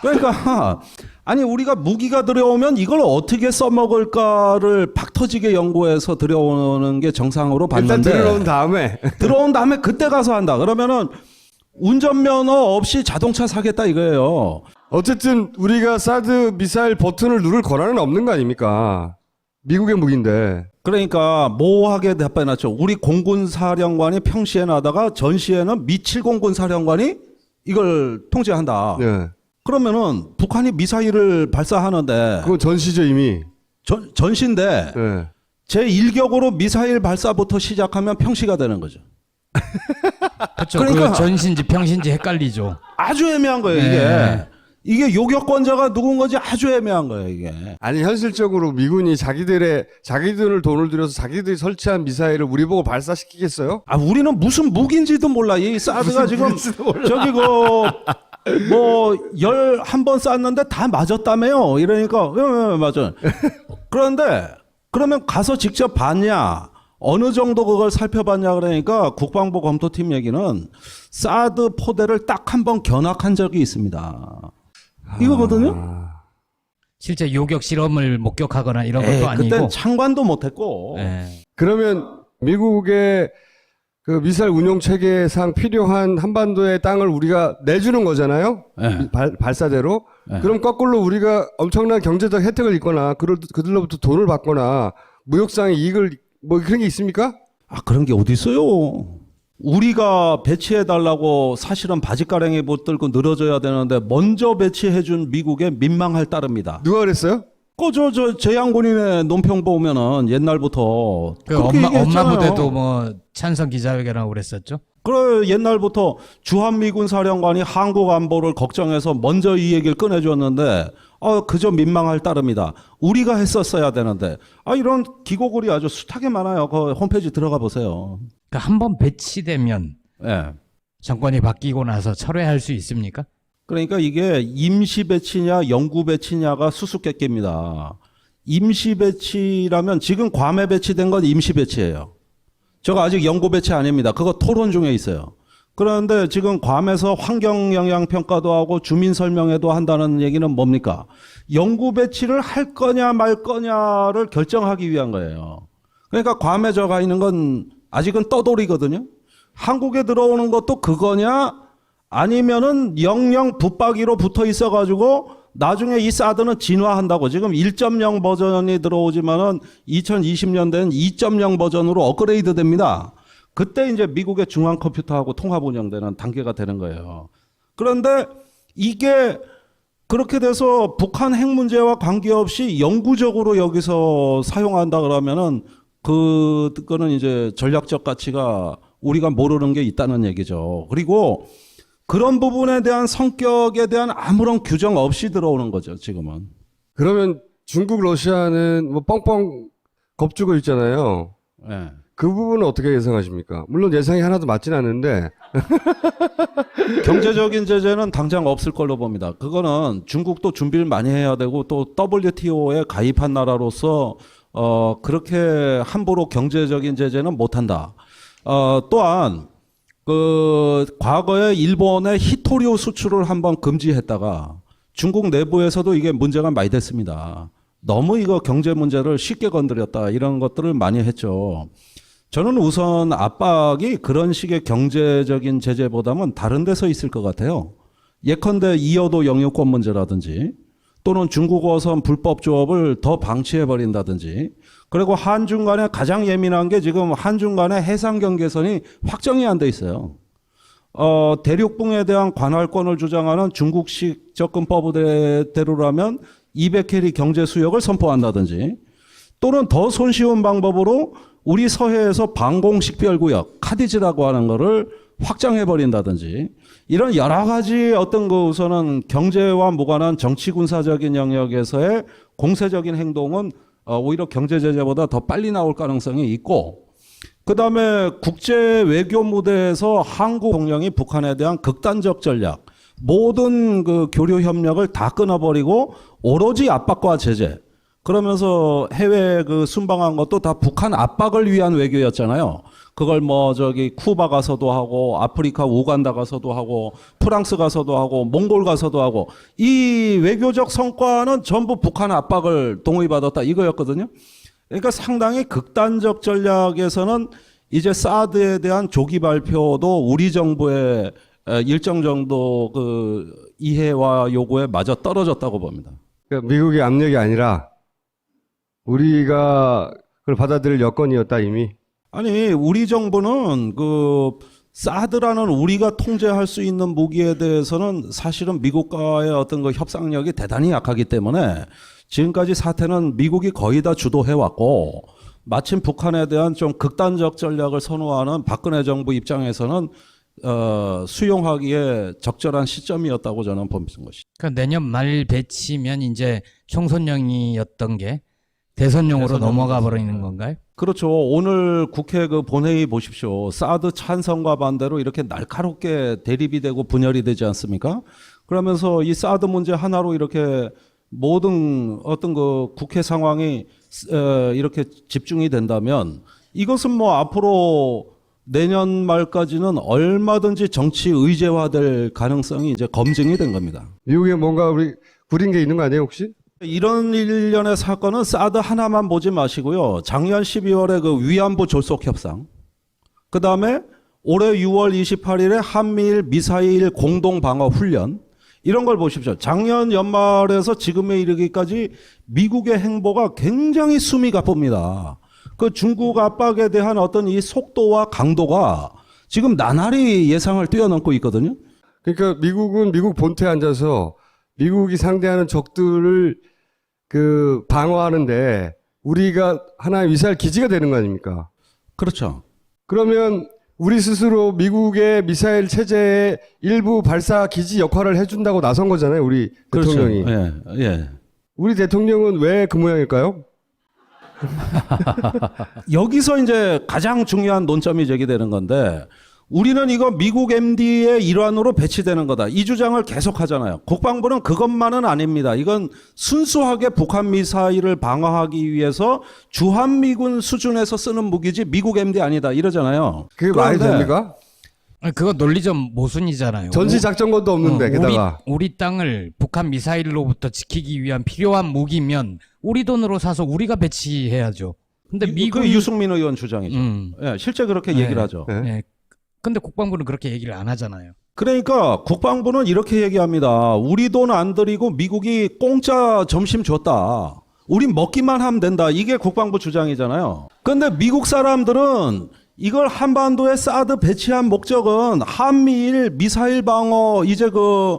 그러니까 아니 우리가 무기가 들어오면 이걸 어떻게 써먹을까를 박터지게 연구해서 들어오는 게 정상으로 봤는데 일단 들어온 다음에. 들어온 다음에 그때 가서 한다. 그러면은 운전면허 없이 자동차 사겠다 이거예요. 어쨌든 우리가 사드 미사일 버튼을 누를 권한은 없는 거 아닙니까? 미국의 무기인데. 그러니까 모호하게 답변했죠. 우리 공군 사령관이 평시에 나다가 전시에는 미 7공군 사령관이 이걸 통제한다. 네. 그러면은 북한이 미사일을 발사하는데 그건 전시죠, 이미. 전시인데 네. 제1격으로 미사일 발사부터 시작하면 평시가 되는 거죠. 그렇죠. 그러니까- 그 전신지 평신지 헷갈리죠. 아주 애매한 거예요, 이게. 네. 이게 요격권자가 누군 건지 아주 애매한 거예요, 이게. 아니, 현실적으로 미군이 자기들 돈을 들여서 자기들이 설치한 미사일을 우리 보고 발사시키겠어요? 아, 우리는 무슨 무기인지도 몰라. 이 사드가 지금 저기 뭐 11번 쐈는데 다 맞았다며요. 이러니까 예, 맞아요. 그런데 그러면 가서 직접 봤냐? 어느 정도 그걸 살펴봤냐 그러니까 국방부 검토팀 얘기는 사드 포대를 딱 한 번 견학한 적이 있습니다. 이거거든요. 실제 요격 실험을 목격하거나 이런 것도 아니고. 그땐 참관도 못했고. 예. 그러면 미국의 그 미사일 운용 체계상 필요한 한반도의 땅을 우리가 내주는 거잖아요. 네. 발사대로. 그럼 거꾸로 우리가 엄청난 경제적 혜택을 입거나 그들로부터 돈을 받거나 무역상의 이익을 뭐 그런 게 있습니까? 아, 그런 게 어디 있어요? 우리가 배치해달라고 사실은 바지가랑이 붙들고 늘어져야 되는데 먼저 배치해준 미국에 민망할 따릅니다. 누가 그랬어요? 저 재향군인의 논평 보면은 옛날부터 그 그렇게 엄마 얘기했잖아요. 부대도 뭐 찬성 기자회견하고 그랬었죠. 그래 옛날부터 주한미군 사령관이 한국 안보를 걱정해서 먼저 이 얘기를 꺼내줬는데 그저 민망할 따름이다. 우리가 했었어야 되는데 이런 기고글이 아주 숱하게 많아요. 그 홈페이지 들어가 보세요. 그러니까 한번 배치되면 예. 정권이 바뀌고 나서 철회할 수 있습니까? 그러니까 이게 임시 배치냐 영구 배치냐가 수수께끼입니다. 임시 배치라면 지금 괌에 배치된 건 임시 배치예요. 저거 아직 영구 배치 아닙니다. 그거 토론 중에 있어요. 그런데 지금 괌에서 환경 영향 평가도 하고 주민 설명회도 한다는 얘기는 뭡니까? 영구 배치를 할 거냐 말 거냐를 결정하기 위한 거예요. 그러니까 괌에 저가 있는 건 아직은 떠돌이거든요. 한국에 들어오는 것도 그거냐 아니면은 영영 붙박이로 붙어 있어가지고 나중에 이 사드는 진화한다고. 지금 1.0 버전이 들어오지만은 2020년대는 2.0 버전으로 업그레이드 됩니다. 그때 이제 미국의 중앙 컴퓨터하고 통합 운영되는 단계가 되는 거예요. 그런데 이게 그렇게 돼서 북한 핵 문제와 관계없이 영구적으로 여기서 사용한다 그러면은 그거는 이제 전략적 가치가 우리가 모르는 게 있다는 얘기죠. 그리고 그런 부분에 대한 성격에 대한 아무런 규정 없이 들어오는 거죠, 지금은. 그러면 중국, 러시아는 뭐 뻥뻥 겁주고 있잖아요. 네. 그 부분은 어떻게 예상하십니까? 물론 예상이 하나도 맞진 않는데. 경제적인 제재는 당장 없을 걸로 봅니다. 그거는 중국도 준비를 많이 해야 되고 또 WTO에 가입한 나라로서 그렇게 함부로 경제적인 제재는 못한다. 또한 그 과거에 일본의 히토리오 수출을 한번 금지했다가 중국 내부에서도 이게 문제가 많이 됐습니다. 너무 이거 경제 문제를 쉽게 건드렸다 이런 것들을 많이 했죠. 저는 우선 압박이 그런 식의 경제적인 제재보다는 다른 데서 있을 것 같아요. 예컨대 이여도 영유권 문제라든지 또는 중국어선 불법 조업을 더 방치해버린다든지 그리고 한중 간에 가장 예민한 게 지금 한중 간의 해상 경계선이 확정이 안 돼 있어요. 대륙붕에 대한 관할권을 주장하는 중국식 접근법대로라면 200캐리 경제 수역을 선포한다든지 또는 더 손쉬운 방법으로 우리 서해에서 방공식별구역 카디즈라고 하는 거를 확장해버린다든지 이런 여러 가지 어떤 그 우선은 경제와 무관한 정치 군사적인 영역에서의 공세적인 행동은 오히려 경제 제재보다 더 빨리 나올 가능성이 있고 그다음에 국제 외교 무대에서 한국 동령이 북한에 대한 극단적 전략 모든 그 교류 협력을 다 끊어버리고 오로지 압박과 제재 그러면서 해외 그 순방한 것도 다 북한 압박을 위한 외교였잖아요. 그걸 뭐 저기 쿠바 가서도 하고 아프리카 우간다 가서도 하고 프랑스 가서도 하고 몽골 가서도 하고 이 외교적 성과는 전부 북한 압박을 동의받았다 이거였거든요. 그러니까 상당히 극단적 전략에서는 이제 사드에 대한 조기 발표도 우리 정부의 일정 정도 그 이해와 요구에 마저 떨어졌다고 봅니다. 그러니까 미국의 압력이 아니라 우리가 그걸 받아들일 여건이었다 이미. 아니 우리 정부는 그 사드라는 우리가 통제할 수 있는 무기에 대해서는 사실은 미국과의 어떤 그 협상력이 대단히 약하기 때문에 지금까지 사태는 미국이 거의 다 주도해 왔고 마침 북한에 대한 좀 극단적 전략을 선호하는 박근혜 정부 입장에서는 수용하기에 적절한 시점이었다고 저는 보는 것이죠. 그러니까 내년 말 배치면 이제 총선용이었던 게 대선용으로 넘어가 버리는 건가요? 그렇죠. 오늘 국회 그 본회의 보십시오. 사드 찬성과 반대로 이렇게 날카롭게 대립이 되고 분열이 되지 않습니까? 그러면서 이 사드 문제 하나로 이렇게 모든 어떤 그 국회 상황이 이렇게 집중이 된다면 이것은 뭐 앞으로 내년 말까지는 얼마든지 정치 의제화될 가능성이 이제 검증이 된 겁니다. 미국에 뭔가 우리 구린 게 있는 거 아니에요 혹시? 이런 일련의 사건은 사드 하나만 보지 마시고요. 작년 12월에 그 위안부 졸속 협상, 그 다음에 올해 6월 28일에 한미일 미사일 공동 방어 훈련 이런 걸 보십시오. 작년 연말에서 지금에 이르기까지 미국의 행보가 굉장히 숨이 가쁩니다. 그 중국 압박에 대한 어떤 이 속도와 강도가 지금 나날이 예상을 뛰어넘고 있거든요. 그러니까 미국은 미국 본토에 앉아서 미국이 상대하는 적들을 그 방어하는데 우리가 하나의 미사일 기지가 되는 거 아닙니까? 그렇죠. 그러면 우리 스스로 미국의 미사일 체제의 일부 발사 기지 역할을 해준다고 나선 거잖아요, 우리 대통령이. 그렇죠. 예, 예. 우리 대통령은 왜 그 모양일까요? 여기서 이제 가장 중요한 논점이 제기되는 건데 우리는 이거 미국 MD의 일환으로 배치되는 거다. 이 주장을 계속하잖아요. 국방부는 그것만은 아닙니다. 이건 순수하게 북한 미사일을 방어하기 위해서 주한미군 수준에서 쓰는 무기지 미국 MD 아니다 이러잖아요. 그게 말이 그런데 됩니까? 아니, 그거 논리적 모순이잖아요. 전시작전권도 없는데 게다가 우리 땅을 북한 미사일로부터 지키기 위한 필요한 무기면 우리 돈으로 사서 우리가 배치해야죠. 근데 미국 그 유승민 의원 주장이죠. 예, 실제 그렇게 네. 얘기를 하죠. 네. 네. 근데 국방부는 그렇게 얘기를 안 하잖아요. 그러니까 국방부는 이렇게 얘기합니다. 우리 돈 안 들이고 미국이 공짜 점심 줬다. 우린 먹기만 하면 된다. 이게 국방부 주장이잖아요. 근데 미국 사람들은 이걸 한반도에 사드 배치한 목적은 한미일 미사일 방어 이제 그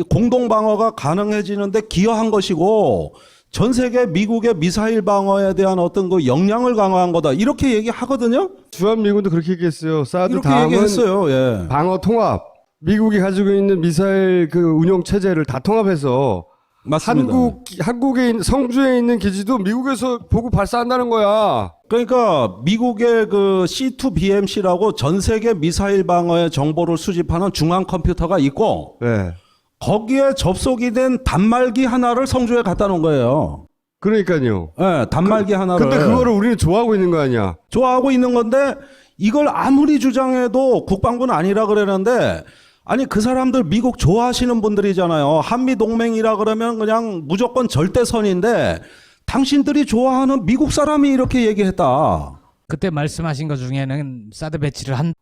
공동 방어가 가능해지는데 기여한 것이고 전 세계 미국의 미사일 방어에 대한 어떤 그 역량을 강화한 거다. 이렇게 얘기하거든요. 주한미군도 그렇게 얘기했어요. 사드 이렇게 다음은 얘기했어요. 예. 방어 통합. 미국이 가지고 있는 미사일 그 운용 체제를 다 통합해서 맞습니다. 한국에 있는 성주에 있는 기지도 미국에서 보고 발사한다는 거야. 그러니까 미국의 그 C2BMC라고 전 세계 미사일 방어의 정보를 수집하는 중앙 컴퓨터가 있고 네. 거기에 접속이 된 단말기 하나를 성주에 갖다 놓은 거예요. 그러니까요. 예, 단말기 하나를. 근데 그거를 우리는 좋아하고 있는 거 아니야? 좋아하고 있는 건데 이걸 아무리 주장해도 국방부는 아니라 그러는데 아니 그 사람들 미국 좋아하시는 분들이잖아요. 한미 동맹이라 그러면 그냥 무조건 절대선인데 당신들이 좋아하는 미국 사람이 이렇게 얘기했다. 그때 말씀하신 것 중에는 사드 배치를 한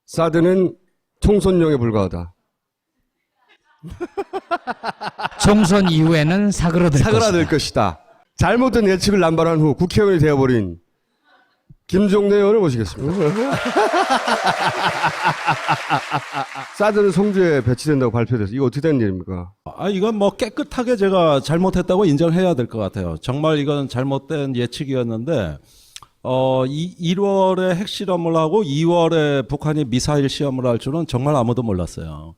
사드는 총선용에 불과하다. 총선 이후에는 사그러들 사그라들 것이다. 잘못된 예측을 남발한 후 국회의원이 되어버린 김종대 의원을 모시겠습니다. 사드는 성주에 배치된다고 발표돼서 이거 어떻게 된 일입니까? 아, 이건 뭐 깨끗하게 제가 잘못했다고 인정해야 될 것 같아요. 정말 이건 잘못된 예측이었는데, 1월에 핵실험을 하고 2월에 북한이 미사일 시험을 할 줄은 정말 아무도 몰랐어요.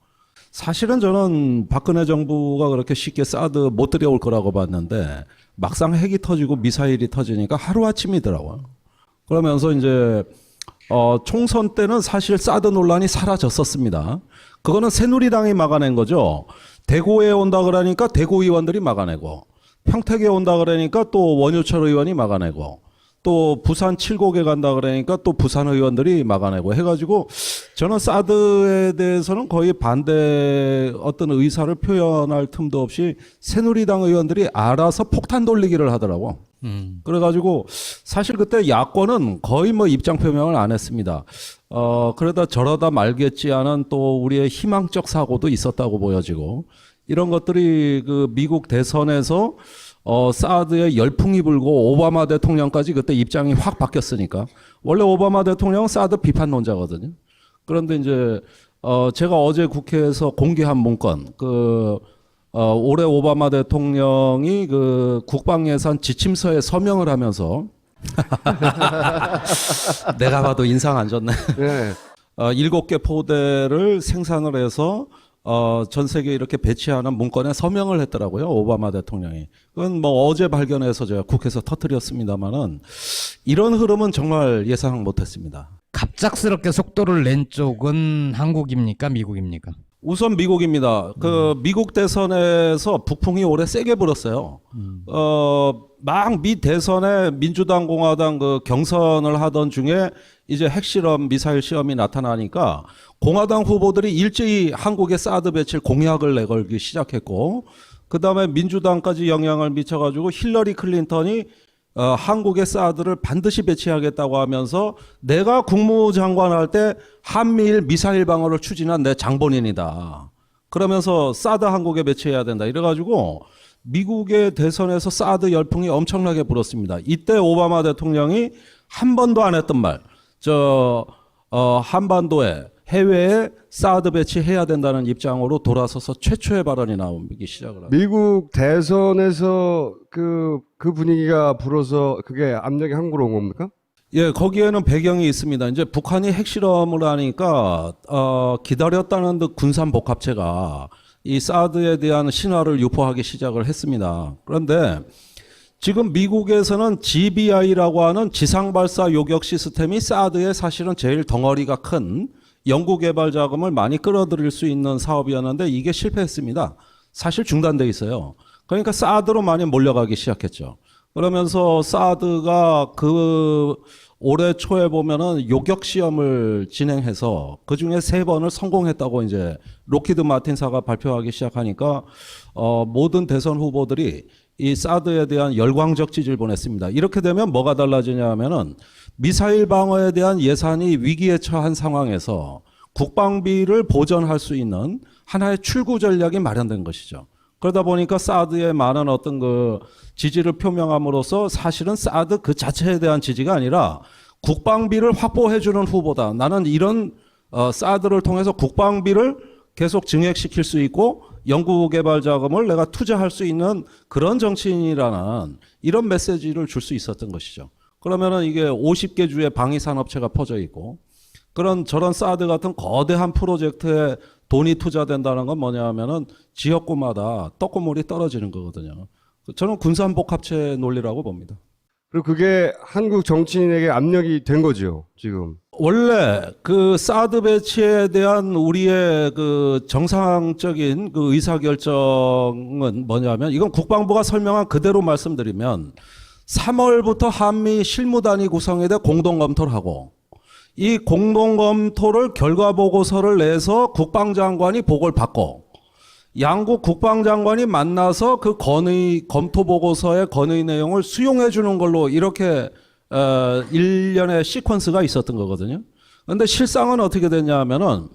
사실은 저는 박근혜 정부가 그렇게 쉽게 사드 못 들여올 거라고 봤는데, 막상 핵이 터지고 미사일이 터지니까 하루아침이더라고요. 그러면서 이제 총선 때는 사실 사드 논란이 사라졌었습니다. 그거는 새누리당이 막아낸 거죠. 대구에 온다 그러니까 대구 의원들이 막아내고 평택에 온다 그러니까 또 원유철 의원이 막아내고 또 부산 칠곡에 간다 그러니까 또 부산 의원들이 막아내고 해가지고 저는 사드에 대해서는 거의 반대 어떤 의사를 표현할 틈도 없이 새누리당 의원들이 알아서 폭탄 돌리기를 하더라고. 그래가지고 사실 그때 야권은 거의 뭐 입장 표명을 안 했습니다. 그러다 저러다 말겠지 하는 또 우리의 희망적 사고도 있었다고 보여지고 이런 것들이 그 미국 대선에서 사드에 열풍이 불고 오바마 대통령까지 그때 입장이 확 바뀌었으니까 원래 오바마 대통령은 사드 비판론자거든요. 그런데 이제 제가 어제 국회에서 공개한 문건 올해 오바마 대통령이 그 국방예산 지침서에 서명을 하면서 내가 봐도 인상 안 좋네. 네. 7개 포대를 생산을 해서 전 세계에 이렇게 배치하는 문건에 서명을 했더라고요. 오바마 대통령이. 그건 뭐 어제 발견해서 제가 국회에서 터뜨렸습니다만은 이런 흐름은 정말 예상 못했습니다. 갑작스럽게 속도를 낸 쪽은 한국입니까, 미국입니까? 우선 미국입니다. 그 미국 대선에서 북풍이 올해 세게 불었어요. 막 미 대선에 민주당 공화당 그 경선을 하던 중에 이제 핵실험 미사일 시험이 나타나니까 공화당 후보들이 일제히 한국의 사드 배치를 공약을 내걸기 시작했고 그다음에 민주당까지 영향을 미쳐가지고 힐러리 클린턴이 한국의 사드를 반드시 배치하겠다고 하면서 내가 국무장관 할 때 한미일 미사일 방어를 추진한 내 장본인이다. 그러면서 사드 한국에 배치해야 된다. 이래가지고 미국의 대선에서 사드 열풍이 엄청나게 불었습니다. 이때 오바마 대통령이 한 번도 안 했던 말, 한반도에 해외에 사드 배치해야 된다는 입장으로 돌아서서 최초의 발언이 나오기 시작을 합니다. 미국 대선에서 그 분위기가 불어서 그게 압력이 한국으로 온 겁니까? 예, 거기에는 배경이 있습니다. 이제 북한이 핵실험을 하니까 기다렸다는 듯 군산 복합체가 이 사드에 대한 신화를 유포하기 시작을 했습니다. 그런데 지금 미국에서는 GBI라고 하는 지상발사 요격 시스템이 사드에 사실은 제일 덩어리가 큰 연구개발 자금을 많이 끌어들일 수 있는 사업이었는데 이게 실패했습니다. 사실 중단돼 있어요. 그러니까 사드로 많이 몰려가기 시작했죠. 그러면서 사드가 그 올해 초에 보면은 요격 시험을 진행해서 그 중에 3번을 성공했다고 이제 록히드 마틴사가 발표하기 시작하니까 모든 대선 후보들이 이 사드에 대한 열광적 지지를 보냈습니다. 이렇게 되면 뭐가 달라지냐 하면은 미사일 방어에 대한 예산이 위기에 처한 상황에서 국방비를 보전할 수 있는 하나의 출구 전략이 마련된 것이죠. 그러다 보니까 사드에 많은 어떤 그 지지를 표명함으로써 사실은 사드 그 자체에 대한 지지가 아니라 국방비를 확보해주는 후보다. 나는 이런 사드를 통해서 국방비를 계속 증액시킬 수 있고 연구개발 자금을 내가 투자할 수 있는 그런 정치인이라는 이런 메시지를 줄 수 있었던 것이죠. 그러면은 이게 50개 주의 방위산업체가 퍼져 있고 저런 사드 같은 거대한 프로젝트에 돈이 투자된다는 건 뭐냐 하면은 지역구마다 떡고물이 떨어지는 거거든요. 저는 군산복합체 논리라고 봅니다. 그리고 그게 한국 정치인에게 압력이 된 거죠, 지금. 원래 그 사드 배치에 대한 우리의 그 정상적인 그 의사결정은 뭐냐면 이건 국방부가 설명한 그대로 말씀드리면 3월부터 한미 실무단위 구성에 대해 공동검토를 하고 이 공동검토를 결과보고서를 내서 국방장관이 보고를 받고 양국 국방장관이 만나서 그 검토 보고서의 건의 내용을 수용해 주는 걸로 이렇게 일련의 시퀀스가 있었던 거거든요. 그런데 실상은 어떻게 됐냐 하면은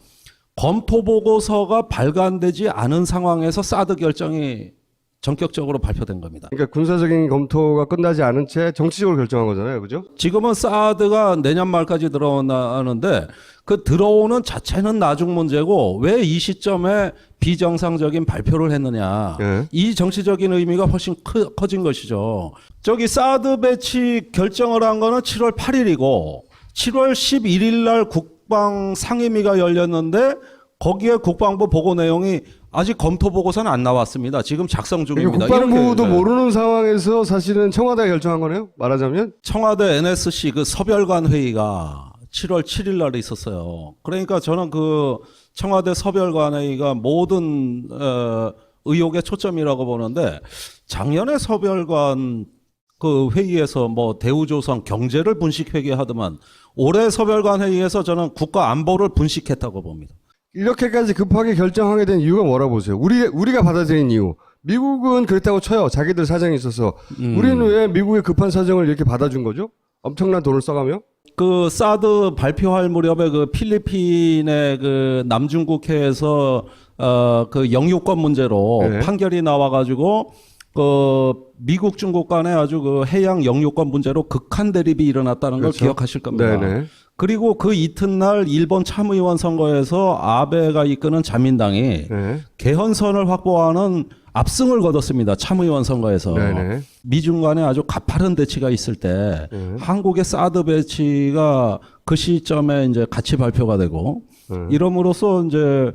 검토 보고서가 발간되지 않은 상황에서 사드 결정이 전격적으로 발표된 겁니다. 그러니까 군사적인 검토가 끝나지 않은 채 정치적으로 결정한 거잖아요, 그죠? 지금은 사드가 내년 말까지 들어오는데 그 들어오는 자체는 나중 문제고 왜 이 시점에 비정상적인 발표를 했느냐. 예. 이 정치적인 의미가 훨씬 커진 것이죠. 저기 사드 배치 결정을 한 거는 7월 8일이고 7월 11일 날 국방 상임위가 열렸는데 거기에 국방부 보고 내용이 아직 검토 보고서는 안 나왔습니다. 지금 작성 중입니다. 그러니까 국방부도 이렇게, 모르는 상황에서 사실은 청와대가 결정한 거네요. 말하자면. 청와대 NSC 그 서별관 회의가 7월 7일 날에 있었어요. 그러니까 저는 그 청와대 서별관 회의가 모든 의혹의 초점이라고 보는데 작년에 서별관 그 회의에서 뭐 대우조선 경제를 분식 회계하더만 올해 서별관 회의에서 저는 국가 안보를 분식했다고 봅니다. 이렇게까지 급하게 결정하게 된 이유가 뭐라고 보세요? 우리가 받아들인 이유. 미국은 그랬다고 쳐요. 자기들 사정이 있어서. 우리는 왜 미국의 급한 사정을 이렇게 받아준 거죠? 엄청난 돈을 써가며? 그 사드 발표할 무렵에 그 필리핀의 그 남중국해에서 그 영유권 문제로 네. 판결이 나와가지고 그 미국 중국 간에 아주 그 해양 영유권 문제로 극한 대립이 일어났다는 그렇죠. 걸 기억하실 겁니다. 네네. 그리고 그 이튿날 일본 참의원 선거에서 아베가 이끄는 자민당이 네. 개헌선을 확보하는 압승을 거뒀습니다. 참의원 선거에서. 네네. 미중 간에 아주 가파른 대치가 있을 때 한국의 사드 배치가 그 시점에 이제 같이 발표가 되고 이름으로써 이제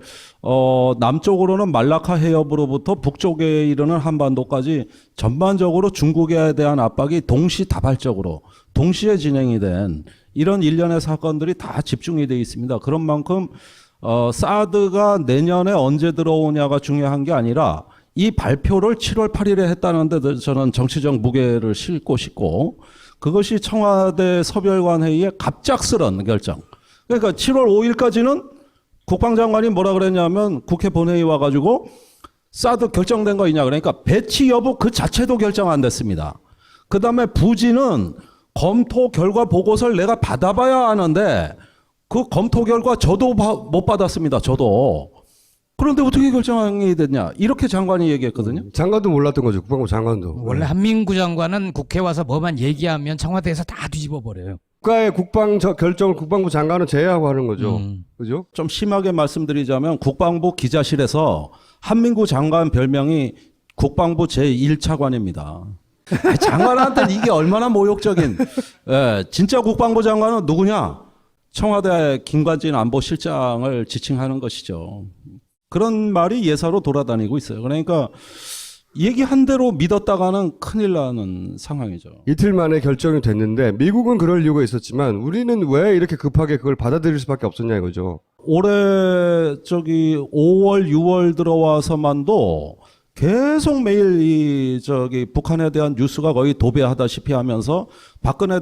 남쪽으로는 말라카 해협으로부터 북쪽에 이르는 한반도까지 전반적으로 중국에 대한 압박이 동시다발적으로 동시에 진행이 된 이런 일련의 사건들이 다 집중이 되어 있습니다. 그런 만큼 사드가 내년에 언제 들어오냐가 중요한 게 아니라 이 발표를 7월 8일에 했다는데 저는 정치적 무게를 싣고 싶고 그것이 청와대 서별관 회의의 갑작스런 결정. 그러니까 7월 5일까지는 국방장관이 뭐라 그랬냐면 국회 본회의 와가지고 사드 결정된 거 있냐 그러니까 배치 여부 그 자체도 결정 안 됐습니다. 그 다음에 부지는 검토 결과 보고서를 내가 받아봐야 하는데 그 검토 결과 저도 못 받았습니다. 저도. 그런데 어떻게 결정이 됐냐 이렇게 장관이 얘기했거든요. 장관도 몰랐던 거죠. 국방부 장관도. 원래 한민구 장관은 국회 와서 뭐만 얘기하면 청와대에서 다 뒤집어 버려요. 국가의 국방 결정을 국방부 장관은 제외하고 하는 거죠. 그죠? 좀 심하게 말씀드리자면 국방부 기자실에서 한민구 장관 별명이 국방부 제1차관입니다. 장관한테는 이게 얼마나 모욕적인. 예, 진짜 국방부 장관은 누구냐? 청와대 김관진 안보실장을 지칭하는 것이죠. 그런 말이 예사로 돌아다니고 있어요. 그러니까 얘기한 대로 믿었다가는 큰일 나는 상황이죠. 이틀 만에 결정이 됐는데 미국은 그럴 이유가 있었지만 우리는 왜 이렇게 급하게 그걸 받아들일 수밖에 없었냐 이거죠. 올해 저기 5월, 6월 들어와서만도 계속 매일 북한에 대한 뉴스가 거의 도배하다시피 하면서 박근혜